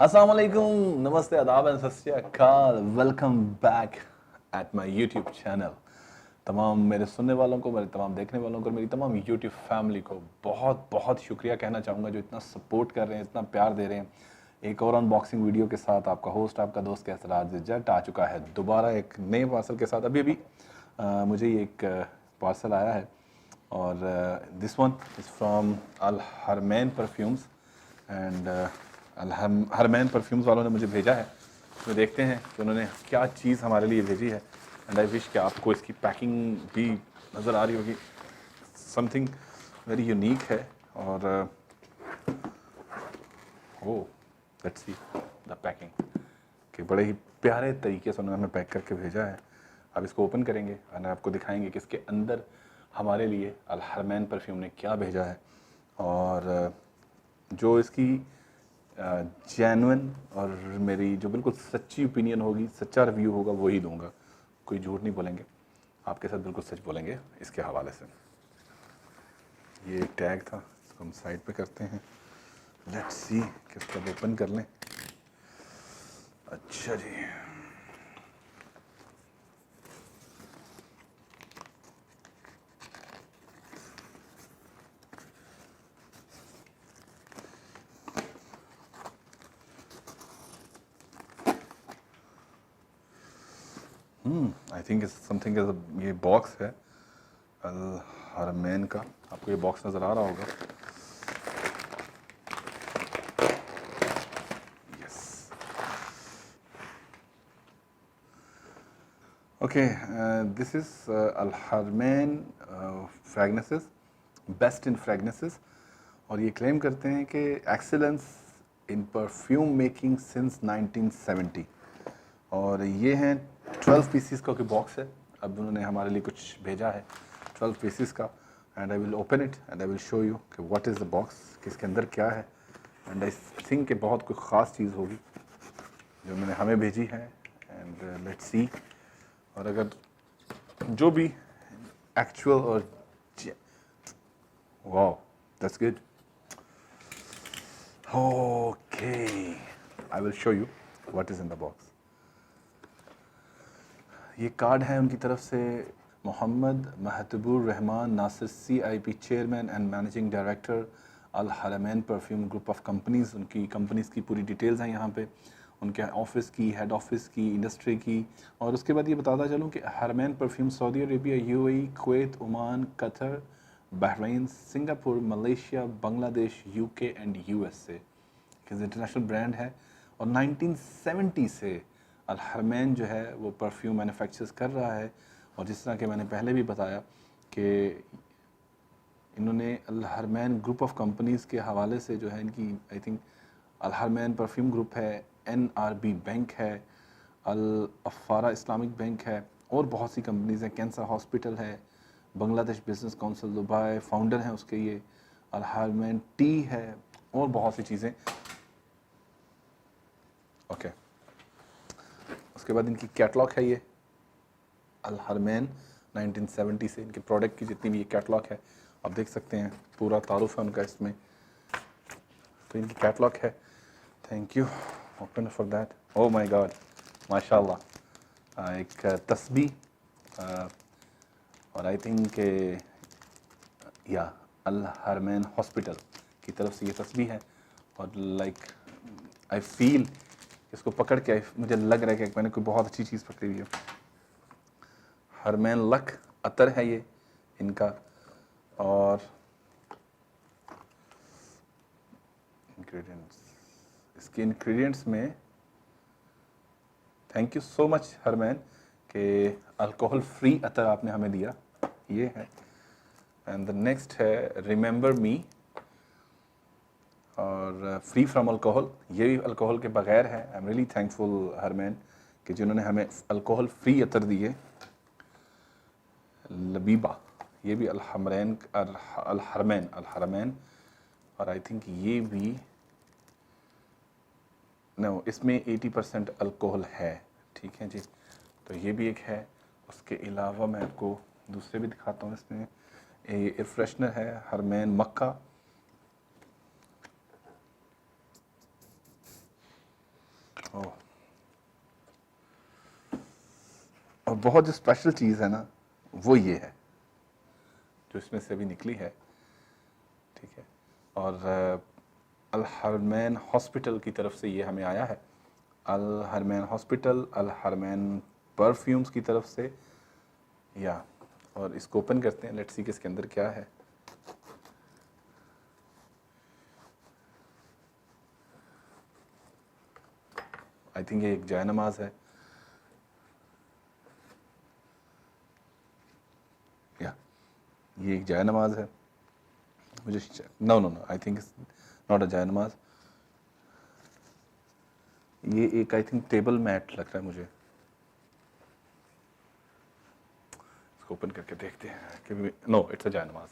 अस्सलाम वालेकुम, नमस्ते, आदाब एंड सत श्री अकाल। Welcome back at my YouTube channel. तमाम मेरे सुनने वालों को, मेरे तमाम देखने वालों को, मेरी तमाम यूट्यूब फैमिली को बहुत बहुत शुक्रिया कहना चाहूँगा जो इतना सपोर्ट कर रहे हैं, इतना प्यार दे रहे हैं। एक और अनबॉक्सिंग वीडियो के साथ आपका होस्ट, आपका दोस्त कैसराज जट आ चुका है दोबारा एक नए पार्सल के साथ। अभी अभी मुझे ये एक पार्सल आया है और this one is from Al Haramain perfumes and Haramain perfumes वालों ने मुझे भेजा है। तो देखते हैं कि उन्होंने क्या चीज़ हमारे लिए भेजी है। एंड आई विश कि आपको इसकी पैकिंग भी नज़र आ रही होगी। समथिंग वेरी यूनिक है और ओ लेट्स सी द पैकिंग कि बड़े ही प्यारे तरीके से उन्होंने हमें पैक करके भेजा है। अब इसको ओपन करेंगे और आपको दिखाएंगे कि इसके अंदर हमारे लिए अल हरमैन परफ्यूम ने क्या भेजा है और जो इसकी जेन्युइन और मेरी जो बिल्कुल सच्ची ओपिनियन होगी, सच्चा रिव्यू होगा, वही दूंगा। कोई झूठ नहीं बोलेंगे, आपके साथ बिल्कुल सच बोलेंगे इसके हवाले से। ये एक टैग था, इसको हम साइड पे करते हैं। लेट्स सी कि इसको ओपन कर लें। अच्छा जी, आई थिंक समथिंग ये बॉक्स है अल हरमैन का। आपको ये बॉक्स नज़र आ रहा होगा। Yes, okay, this is Al Haramain fragrances, best in fragrances. और ये क्लेम करते हैं कि excellence in perfume making since 1970। और ये हैं 12 पीसीस का कोई बॉक्स है। अब उन्होंने हमारे लिए कुछ भेजा है 12 पीसीस का। And I will open it and I will show you कि व्हाट इज़ द बॉक्स, कि इसके अंदर क्या है। एंड आई थिंक कि बहुत कोई ख़ास चीज़ होगी जो उन्होंने हमें भेजी है। And let's see. और अगर जो भी एक्चुअल और wow, that's good. Okay, I will show you what is in the box. ये कार्ड है उनकी तरफ से। Mohammad Mahtabur Rahman Nasir, CIP chairman and managing director Al Haramain perfume group of companies. उनकी कंपनीज़ की पूरी डिटेल्स हैं यहाँ पे, उनके ऑफिस की, हेड ऑफिस की, इंडस्ट्री की। और उसके बाद ये बताता चलूँ कि Haramain perfume Saudi Arabia, UAE, Kuwait, Oman, Qatar, Bahrain, Singapore, Malaysia, Bangladesh, UK and USA कि इंटरनेशनल ब्रांड है। और 1970 से अल हरमैन जो है वो परफ्यूम मैन्युफैक्चर्स कर रहा है। और जिस तरह के मैंने पहले भी बताया कि इन्होंने Al Haramain group of companies के हवाले से जो है इनकी, I think Al Haramain perfume group है, NRB बैंक है, अल अफ़ारा इस्लामिक बैंक है, और बहुत सी कंपनीज़ हैं। कैंसर हॉस्पिटल है, Bangladesh business council Dubai founder हैं उसके ये, अल हरमैन टी है, और बहुत सी चीज़ें। ओके, उसके बाद इनकी कैटलॉग है ये अल हरमैन 1970 से इनके प्रोडक्ट की जितनी भी ये कैटलॉग है आप देख सकते हैं। पूरा तारुफ है उनका इसमें। तो इनकी कैटलॉग है। Thank you open for that. Oh my God, माशाल्लाह। एक तस्बीह और आई थिंक या अल हरमैन हॉस्पिटल की तरफ से ये तस्बीह है। और लाइक आई फील इसको पकड़ के मुझे लग रहा है कि मैंने कोई बहुत अच्छी चीज़ पकड़ी हुई है। हरमैन लक अतर है ये इनका। और इंग्रेडिएंट्स, इसके इंग्रेडिएंट्स में थैंक यू सो मच हरमैन कि अल्कोहल फ्री अतर आपने हमें दिया, ये है। एंड द नेक्स्ट है रिमेंबर मी और फ्री फ्रॉम अल्कोहल, ये भी अल्कोहल के बगैर है। आई एम रियली थैंकफुल हरमैन कि जिन्होंने हमें अल्कोहल फ्री अतर दिए। लबीबा, ये भी अल हरमैन। और आई थिंक ये भी नो, इसमें 80% अल्कोहल है। ठीक है जी, तो ये भी एक है। उसके अलावा मैं आपको दूसरे भी दिखाता हूँ। इसमें एयर फ्रेशनर है हरमैन मक्का, ओह, और बहुत जो स्पेशल चीज़ है ना वो ये है जो इसमें से अभी निकली है, ठीक है। और अल हरमैन हॉस्पिटल की तरफ से ये हमें आया है, अल हरमैन हॉस्पिटल, अल हरमैन परफ्यूम्स की तरफ से, या और इसको ओपन करते हैं, लेट्स सी कि इसके अंदर क्या है। आई थिंक ये एक जाय नमाज है, या ये एक जाय नमाज है मुझे, no no no, I think not a जाय नमाज, ये एक आई थिंक टेबल मैट लग रहा है मुझे। इसको ओपन करके देखते हैं कि नो, इट्स अ जाय नमाज,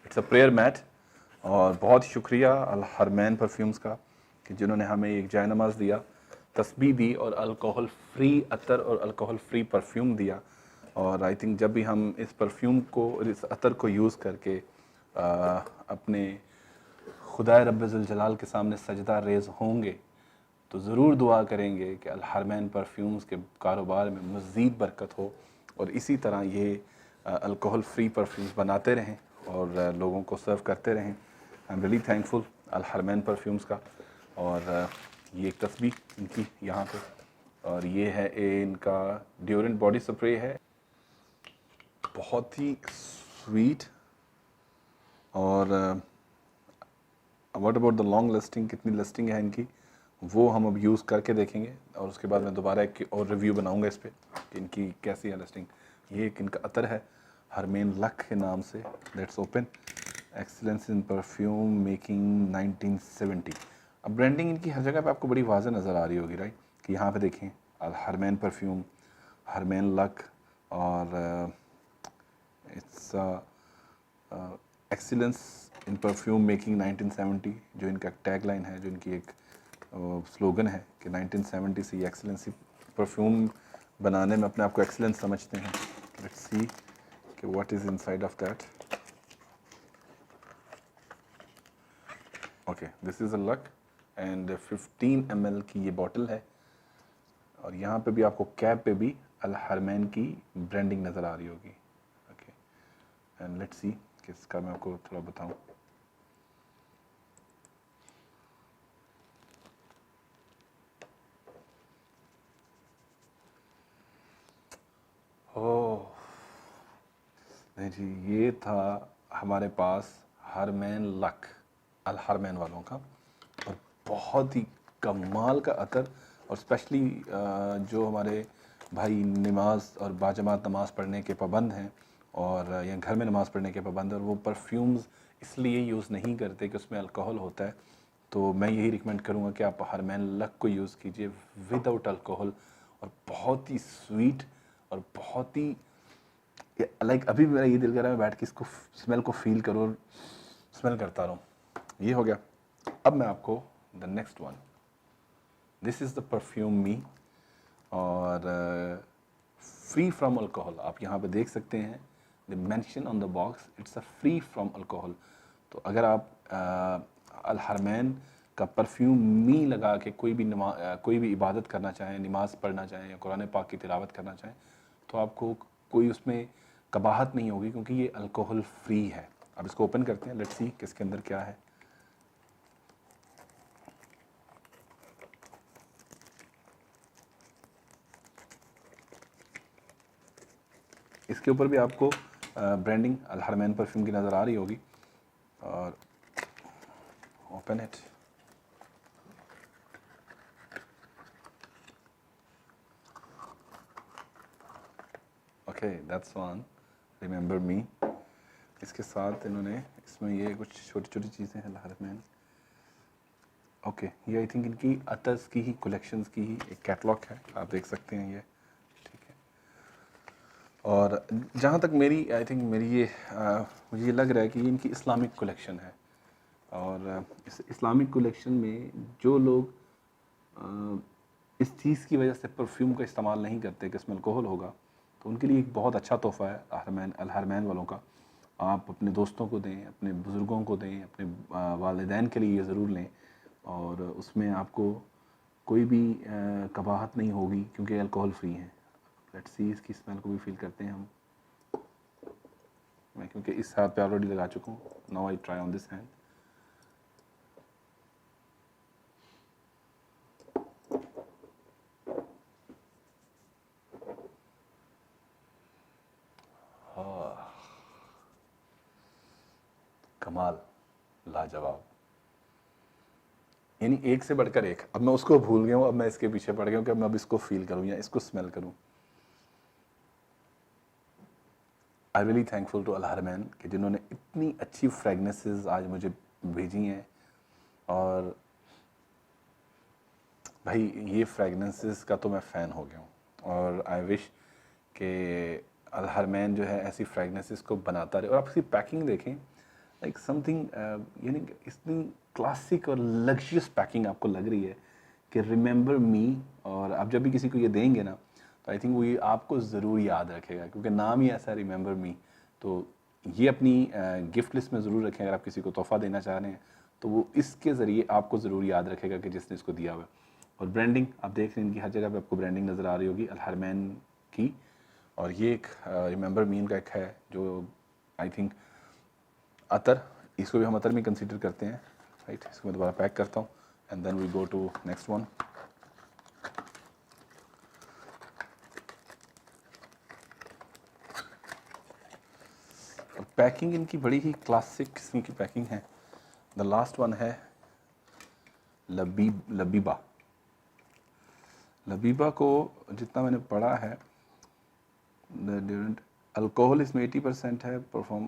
इट्स अ प्रेयर मैट। और बहुत शुक्रिया अल हरमैन परफ्यूम्स का कि जिन्होंने हमें एक जाय नमाज दिया, तस्बीह दी और अल्कोहल फ्री अतर और अल्कोहल फ्री परफ्यूम दिया। और आई थिंक जब भी हम इस परफ्यूम को, इस अतर को यूज़ करके अपने खुदा रब्बे जुल जलाल के सामने सजदा रेज़ होंगे तो ज़रूर दुआ करेंगे कि अल हरमैन परफ्यूम्स के कारोबार में मज़ीद बरकत हो और इसी तरह ये अल्कोहल फ्री परफ्यूम्स बनाते रहें और लोगों को सर्व करते रहें। I am really thankful Al Haramain perfumes का। और ये एक तस्बीह इनकी यहाँ पे, और ये है इनका ड्यूरेंट बॉडी स्प्रे है, बहुत ही स्वीट। और what about the long listing, कितनी लिस्टिंग है इनकी वो हम अब यूज़ करके देखेंगे और उसके बाद मैं दोबारा एक और रिव्यू बनाऊंगा इस पर कि इनकी कैसी है लिस्टिंग। ये एक इनका अतर है हरमैन लक के नाम से, let's open, excellence in perfume making 1970। अब ब्रांडिंग इनकी हर जगह पे आपको बड़ी वाज़ेह नज़र आ रही होगी, राइट, कि यहाँ पे देखें हरमैन परफ्यूम, हरमैन लक, और it's excellence in perfume making 1970 जो इनका टैग लाइन है, जो इनकी एक स्लोगन है कि 1970 से ये एक्सीलेंसी परफ्यूम बनाने में अपने आप को एक्सीलेंस समझते हैं। लेट्स सी कि what is inside of that. Okay, this is a luck and 15 ml की ये बॉटल है और यहाँ पे भी आपको कैप पे भी अल हरमैन की ब्रांडिंग नज़र आ रही होगी। ओके, एंड लेट्स सी कि इसका मैं आपको थोड़ा बताऊँ। ओह नहीं जी, ये था हमारे पास हरमैन लक, अल हरमैन वालों का, और बहुत ही कमाल का अतर। और स्पेशली जो हमारे भाई नमाज और बाजमात नमाज पढ़ने के पाबंद हैं और या घर में नमाज पढ़ने के पाबंद हैं और वो परफ्यूम्स इसलिए यूज़ नहीं करते कि उसमें अल्कोहल होता है, तो मैं यही रिकमेंड करूँगा कि आप हरमैन लक को यूज़ कीजिए विदाउट अल्कोहल, और बहुत ही स्वीट और बहुत ही लाइक अभी भी मेरा ये दिल कर रहा है मैं बैठ के इसको स्मेल को फील करूँ और स्मेल करता रहूँ। ये हो गया। अब मैं आपको the next one, this is the perfume me, और फ्री फ्रॉम अल्कोहल। आप यहाँ पे देख सकते हैं the mention on the box, it's a free from alcohol. तो अगर आप अल हरमैन का परफ्यूम मी लगा के कोई भी इबादत करना चाहें, नमाज पढ़ना चाहें या कुरान पाक की तिलावत करना चाहें, तो आपको कोई उसमें कबाहत नहीं होगी क्योंकि ये अल्कोहल फ्री है। अब इसको ओपन करते हैं, लेट्स सी किसके अंदर क्या है। इसके ऊपर भी आपको ब्रांडिंग अल हरमैन परफ्यूम की नज़र आ रही होगी। और open it, okay that's one, remember मी। इसके साथ इन्होंने इसमें ये कुछ छोटी छोटी चीज़ें हैं अल हरमैन। ओके, ये आई थिंक इनकी अतर्स की ही कलेक्शंस की ही एक कैटलॉग है, आप देख सकते हैं ये, ठीक है। और जहाँ तक मेरी आई थिंक मेरी ये मुझे ये लग रहा है कि ये इनकी इस्लामिक कलेक्शन है, और इस इस्लामिक कलेक्शन में जो लोग इस चीज़ की वजह से परफ्यूम का इस्तेमाल नहीं करते कि इसमें अल्कोहल होगा, तो उनके लिए एक बहुत अच्छा तोहफ़ा है अल हरमैन वालों का। आप अपने दोस्तों को दें, अपने बुज़ुर्गों को दें, अपने वालिदैन के लिए ये ज़रूर लें। और उसमें आपको कोई भी कबाहत नहीं होगी क्योंकि अल्कोहल फ्री है। लेट्स सी, इसकी स्मेल को भी फील करते हैं हम। मैं क्योंकि इस हाथ पे ऑलरेडी लगा चुका हूँ, now I try on this hand. कमाल, लाजवाब, यानी एक से बढ़कर एक। अब मैं उसको भूल गया हूँ, अब मैं इसके पीछे पड़ गया हूँ कि मैं अब इसको फील करूँ या इसको स्मेल करूँ। आई रियली थैंकफुल टू अल-हरमैन कि जिन्होंने इतनी अच्छी फ्रेगनेंसेस आज मुझे भेजी हैं। और भाई ये फ्रेगनेंसेस का तो मैं फ़ैन हो गया हूँ, और आई विश कि अल-हरमैन जो है ऐसी फ्रेगनेंसेस को बनाता रहे। और आप इसकी पैकिंग देखें, लाइक समथिंग, यानी इतनी क्लासिक और लग्जरियस पैकिंग आपको लग रही है कि रिमेंबर मी। और आप जब भी किसी को ये देंगे ना, तो आई थिंक वो ये आपको ज़रूर याद रखेगा, क्योंकि नाम ही ऐसा रिमेंबर मी। तो ये अपनी गिफ्ट लिस्ट में ज़रूर रखें। अगर आप किसी को तोहफ़ा देना चाह रहे हैं तो वो इसके ज़रिए आपको ज़रूर याद रखेगा कि जिसने इसको दिया हुआ है। और ब्रांडिंग आप देख रहे हैं, इनकी हर जगह पे आपको ब्रांडिंग नज़र आ रही होगी अल-हरमैन की। और ये एक रिमेंबर मी का एक है जो आई थिंक अतर, इसको भी हम अतर में कंसीडर करते हैं, राइट। इसको मैं दोबारा पैक करता हूँ and then we go to next one. Packing इनकी बड़ी ही क्लासिक किस्म की पैकिंग है। द लास्ट वन है लबीबा। लबीबा को जितना मैंने पढ़ा है, अल्कोहल इसमें 80% है, परफॉर्म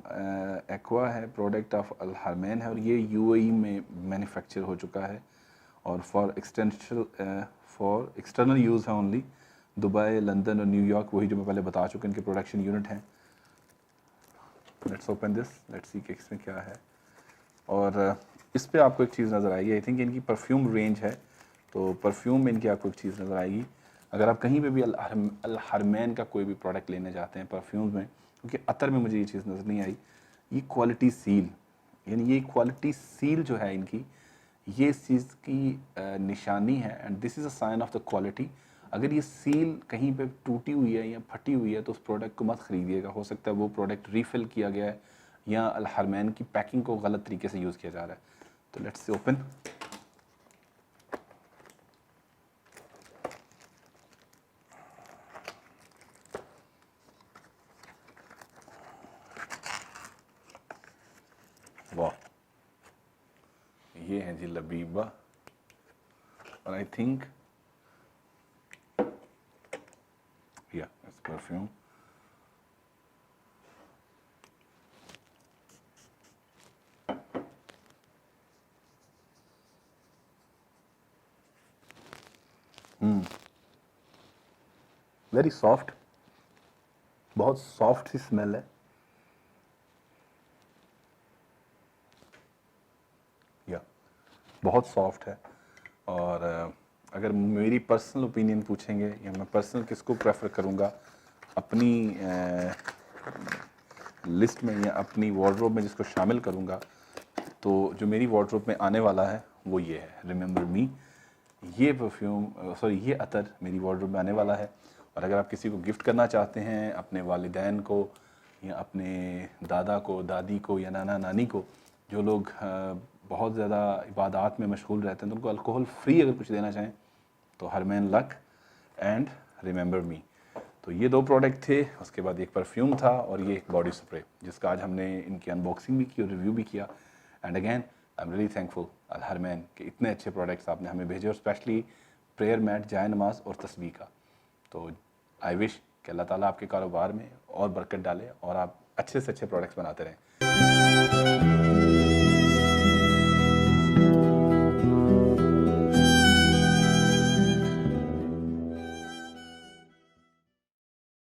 एक्वा है, प्रोडक्ट ऑफ अल-हरमैन है, और ये यूएई में मैन्युफैक्चर हो चुका है। और फॉर एक्सटर्नल यूज़ है ओनली। दुबई, लंदन और न्यूयॉर्क, वही जो मैं पहले बता चुका, इनके प्रोडक्शन यूनिट हैं। Let's open this, let's see कि इसमें क्या है। और इस पे आपको एक चीज़ नज़र आएगी, आई थिंक इनकी परफ्यूम रेंज है, तो परफ्यूम में इनकी आपको एक चीज़ नज़र आएगी। अगर आप कहीं पे भी अल-हरमैन का कोई भी प्रोडक्ट लेने जाते हैं परफ्यूम्स में, क्योंकि अतर में मुझे ये चीज़ नज़र नहीं आई, ये क्वालिटी सील, यानी ये क्वालिटी सील जो है इनकी, ये इस चीज़ की निशानी है, and this is a sign of the quality. अगर ये सील कहीं पे टूटी हुई है या फटी हुई है तो उस प्रोडक्ट को मत ख़रीदिएगा। हो सकता है वो प्रोडक्ट रीफ़िल किया गया है या अल-हरमैन की पैकिंग को गलत तरीके से यूज़ किया जा रहा है। तो लेट्स ओपन। वाह, ये है जी लबीबा। और आई थिंक या इट्स परफ्यूम। वेरी सॉफ्ट, बहुत सॉफ्ट सी स्मेल है। या बहुत सॉफ्ट है। और अगर मेरी पर्सनल ओपिनियन पूछेंगे या मैं पर्सनल किसको प्रेफर करूँगा अपनी लिस्ट में या अपनी वार्डरोब में जिसको शामिल करूँगा, तो जो मेरी वार्डरोब में आने वाला है वो ये है, रिमेंबर मी। ये परफ्यूम, सॉरी ये अतर मेरी वार्डरोब में आने वाला है। और अगर आप किसी को गिफ्ट करना चाहते हैं, अपने वालिदैन को या अपने दादा को, दादी को या नाना नानी को, जो लोग बहुत ज़्यादा इबादत में मशगूल रहते हैं, तो उनको अल्कोहल फ्री अगर कुछ देना चाहें तो हरमैन लक एंड रिमेंबर मी। तो ये दो प्रोडक्ट थे, उसके बाद एक परफ्यूम था और ये एक बॉडी स्प्रे, जिसका आज हमने इनकी अनबॉक्सिंग भी की और रिव्यू भी किया। And again I am really thankful Al Haramain कि इतने अच्छे प्रोडक्ट्स आपने हमें भेजे, और स्पेशली प्रेयर मैट, जाय नमाज और तस्बीह का। तो आई विश कि अल्लाह ताला आपके कारोबार में और बरकत डाले और आप अच्छे से अच्छे प्रोडक्ट्स बनाते रहें।